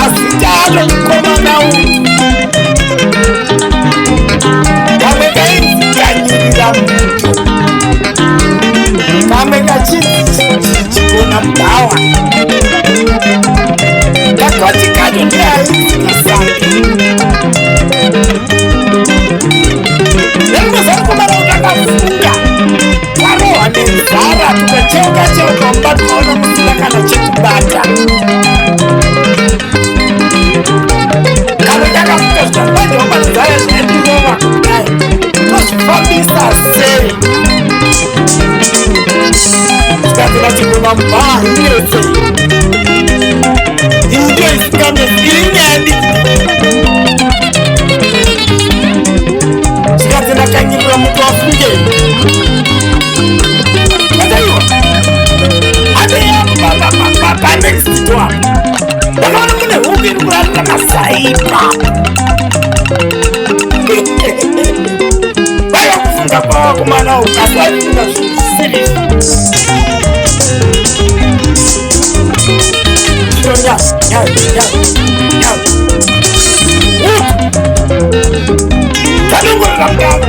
Asitalo komana uyu kamwe kainzi kanyirira muto kamwe kachigona mudhawa kakoti kacho ndiainzi kasange nemuzarikomana utakafunga warohwa nenzara tukacheuka cheuka mubatoona musina kana chekubata kana takafuka zvakwadiwamanzara zvaindirova kudai tozvifambisa sei tikazira chigona mubhaa inese into isikamesi iri nyandi tikazira kanyirira mutu wafungei adaiwa adeyapanext door ndakaona mune huku iri kurarira masaipa vaiva kufunga kwavakomana ukasaifunga zvisirisi tanongorera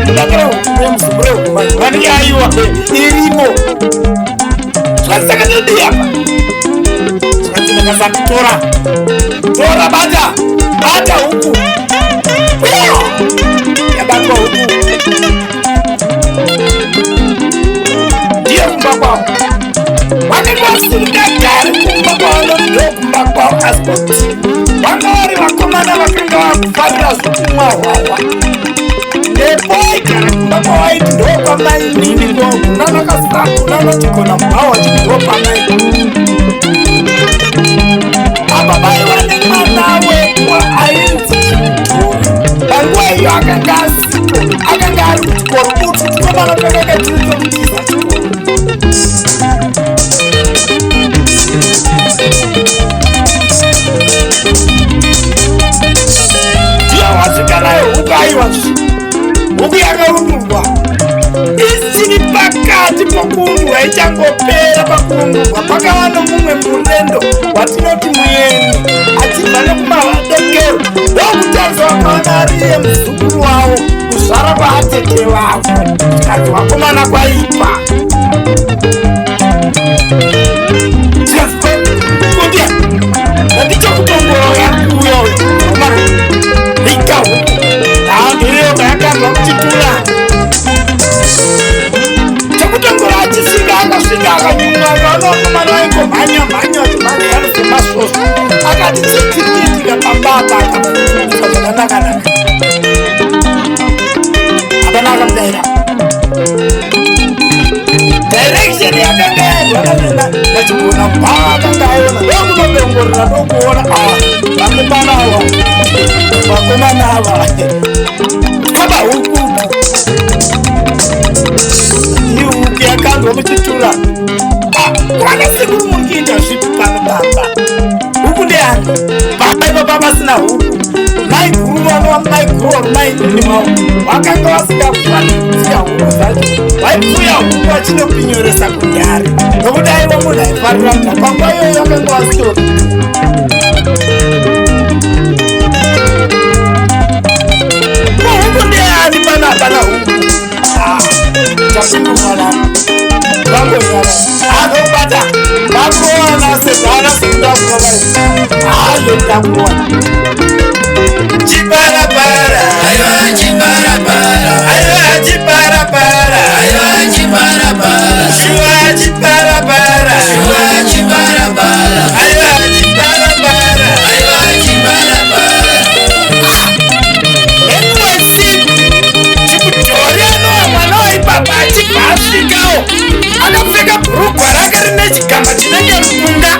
mudakara wemuzumbure vanenge aiwa irimo zvakasakatodiapa zvakatindakasakutora tora bata huku yabatwa huku ndiye kumba kwavo vanenge vasingagari kumba kwavo ndokumba kwavo asipoti vanga vari vakomana vakanga vakufarira zvokumwa hwawa epoigara kumba kwavaiti ndokwamainini ndokuna vakasakuna notigona mubhawa chindopamai apa vaiva nemwana wekwa ainzi chitori panguva iyo akanga asipo akanga ari kuchikoro uti tikomana takanga tiritomudisa chikoro ndiyo wasikanayo huku aiwa huku yakaundurwa isiri pakati pokuundurwa ichangopera pakuundurwa pakava nomumwe murendo watinoti mueni achibva nekumavadekero ndokutanza wakaona ariye muzukuru wavo kuzvara kwaatete vavo tikati wakomana kwaipa tikazikundia nandichokutongoroya kuyo rika huku naandiriyo kayakanzwa kuchitura chekutongora achisvika akasvika akanyumwa akaonakomana waingomhanya achimhanyana semasoso akati chitiriitika pambapa akamuisa zvakanakanaka apana akamudaira direction yakanga yaendananena nachigona mbaa akanga aiona ndokunodongorera ndokuona vamwe panawa vakomana ava kaba huku ihuku yakanzwa muchitura kwana sekuru mukiita zvipi pano baba huku ndeani baba ipapa pasina huku mai guru vanova mai guru vari mainini mavo vakanga vasingafanidzia huku dzacho vaipfuya huku vachinopinyoresa kudhari nokuti aiva munhu aifarira muda panguva iyoyo vakanga vasitori huku ndeani pana hapana huku chapindumwana vangonyara anobata vakuona sedhana sekudakuvavai ayodakuona chiparapara aiwa chiparapara aiwa chiparapara aiwa chiparapara shuwa chiparapara shuwa chiparapara aiwa chiparapara aiwa chiparapara ekwesiku chikutori anowa mwana waipapa achibva asvikawo akapfeka bhurugwa rake rine chigamba chinenge rukunga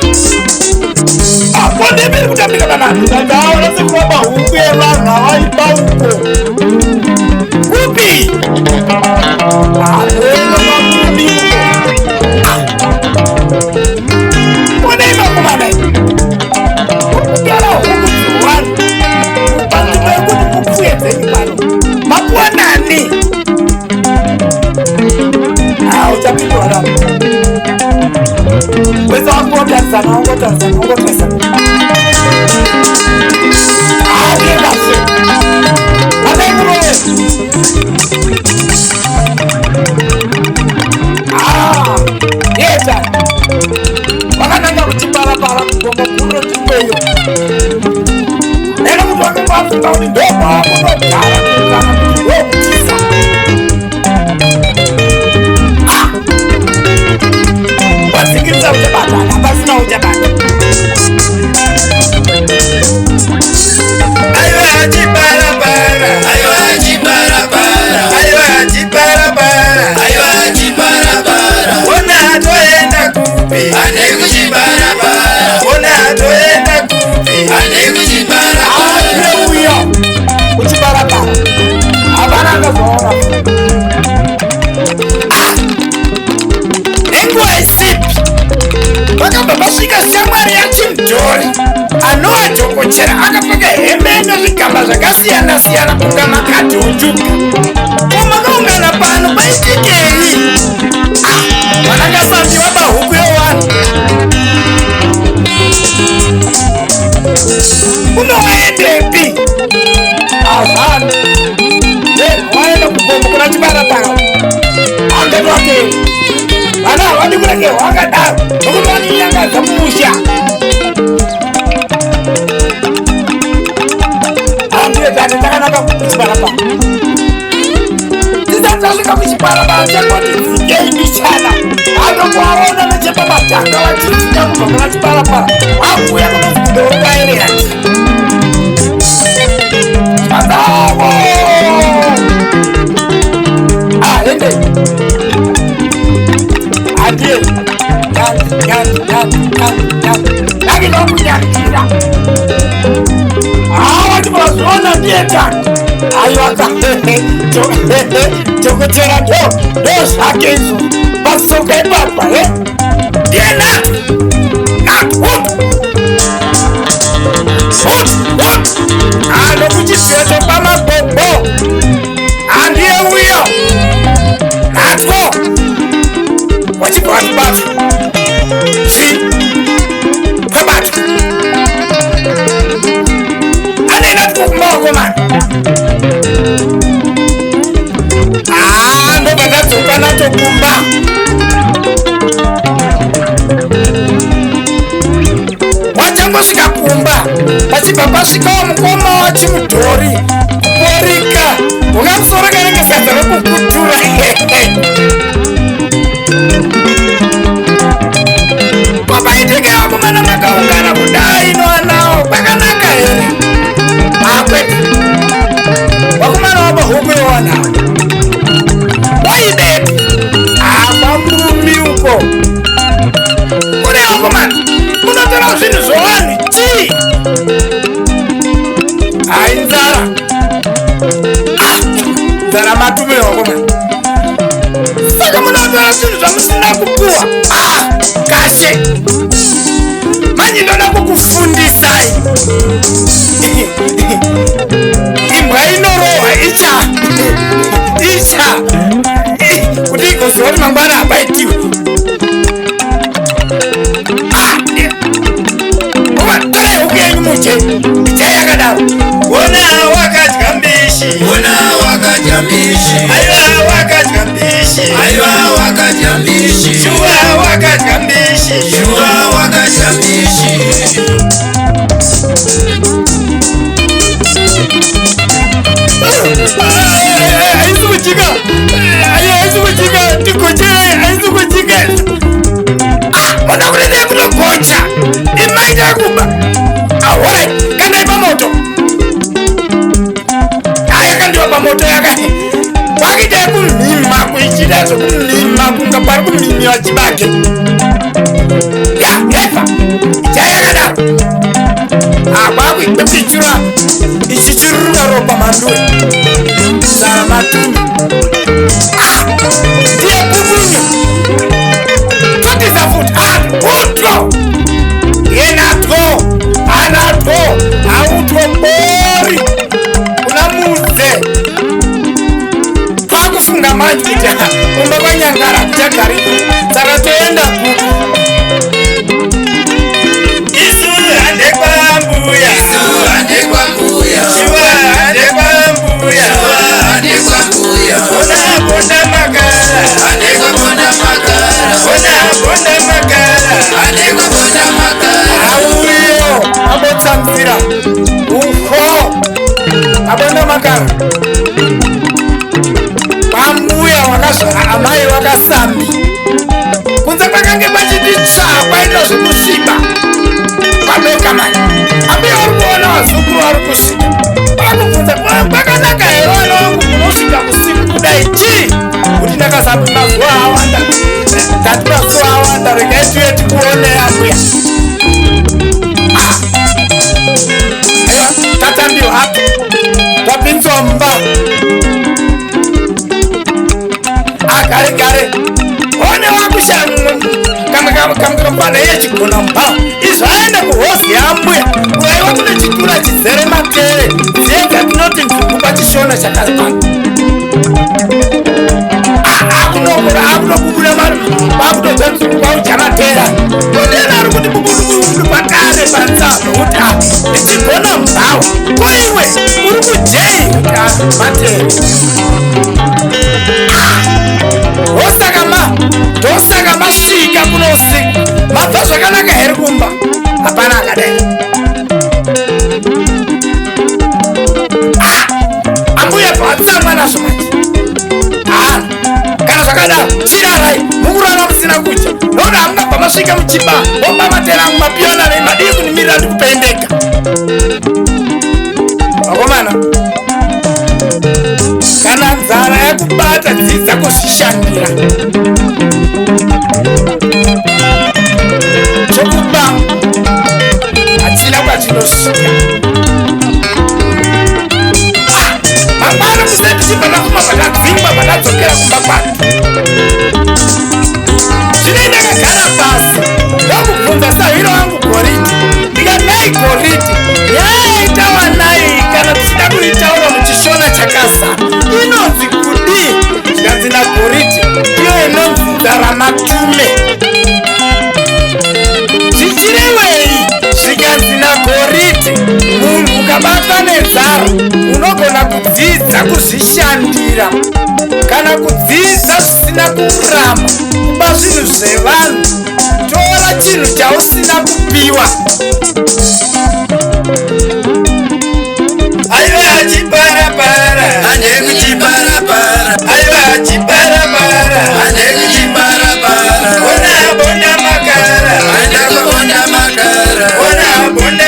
apo ndemiri kutambika danhatu ndadaona sekuva huku yevanhu avaipa uko kupi aona makubi monei makomana ukugara huku dziwani panzvimbo yekuti mupfuedzeni pano mapuwa nani uchapindwa navo wese wakuotarisana wangu Anoajokochera akapfeka hembe inezvigamba zvakasiyana siyana kunga makati ujuka. Makaungana pano paitikei? Vanangasambiwa pahuku yevanhu. Unowaendepi? Azana waenda kugombo kuna chibarabara angetwatei vana havadi kurege wakadaro nokuti vaninyangadza musha. Andiyedani ndakanaka kuchibarabara tisadzasvika kuchibarabara chakoti dzikei mishana anokuvaona nechepa madhanga vachidzika kubva kuna chibarabara vakuya kunozidorokaereyati adavo ende adiye nakinokunyakira awatimazoona ndiyetani aiwaka chokotera ndo zvake izvo pasoka ipapa ndiye anokuchizveto pamabobo andiye uyo natwo wachibva watibata kwabata anaenda tukokumaoko mani ndobva tadzoka nato kumba wachangosvika kumba pachibva pasvikawo mukoma wachimudhori kuporika ukamusoro kanenge sadza rekukutura papaiteka vakomana makaungana kudai noanawo kwakanaka here akwete vakomana vapahuku yowanawo waibepi amamurumi uko kune vakomana munotora zvinhu zvowanhu tii hai nzara nzara matume vakomana saka munotora zvinhu zvamusina kupuwa kashe manje ndoda kukufundisai imbwa inorohwa icha kuti igoziva kuti mangwana hapaitiwe torai huku yenyu muje ichai yakadaro ona wakadya mbishi aiwa wakadya mbishi shuwa wakadya mbishi aizikuchika ndikocherei aizikuchika ona kuredei kutogocha imaita kuba ahorai kandai pamoto ayakandiwa pamoto yakani kwakitai kumhima kuichita zvokumhima kunga pari kumhimiwa chibage yahefa ichayakadaro kwakuichichura ichichirura ropa mandue sara matumi ndiye kumunyu totisa futi utwo yenatwo anatwo autwo bori kuna mudze kwakufunga manje kuti umba kwanyangara kuchagari saka toenda kuku makara ufo abona makara pamuya wakazvara amai vakasambi kunze pakange pachiti tsvakwa ino zvekusiba padoka mani ambuya uri kuona vazukuru vari kusvika vakubvunza kwakanaka here vana vangu munosvika kusiku kudai chii kuti ndakazambi mazuva awanda tati mazuva awanda regai tuye tikuone ambuya aiwa tatambiwa hapo tapinzwa mumba agare gare one wakushakamukambana yechigona mumba izvo aenda kuhosi yambuya uraiwa kune chitura chizere matere dziye dzatinoti nzungu pachishona chakapana akunokubuda vakutoza nzungu kwauchamatera kunena ari kuti bubudubudu pakare panzano kuti ndichigona mumbawo koiwe uri kujei kuti matere ndosaka masvika kuno usiku mabva zvakanaka here kumba hapana akadai ambuya paatsamwa nazvo manje kana zvakadaro chirarai mukurara musina kudya nokuti hamungabva masvika muchiba bomba matera angu mapiyona nemadii kunimirira ndikupendeka vakomana kana nzara yakubata dzidza kuzvishandira chokuba hatina kwatinosvika mangwana kusati chibana kuma pakadzingwa pakadzokera kumba kwatu zvine ndakagara pasi ndokubvunza sahwiro wangu goriti ndikanai goriti yaitawa nai kana tichida kuitaura muchishona chakazara inonzi kudii zvikanzi nagoriti iyo inonzi nzaramatume zvichirewei zvikanzi nagoriti munhu ukabatwa nenzara unogona kudzidza kuzvishandira kana kudzidza zvisina kurama kuba zvinhu zvevanhu tora chinhu chausina kupiwa aiwa achiparapara ane kuchiparapara aiwa achiparapara ane kuchiparapara ona bonda makara ane kubonda makara ona bonda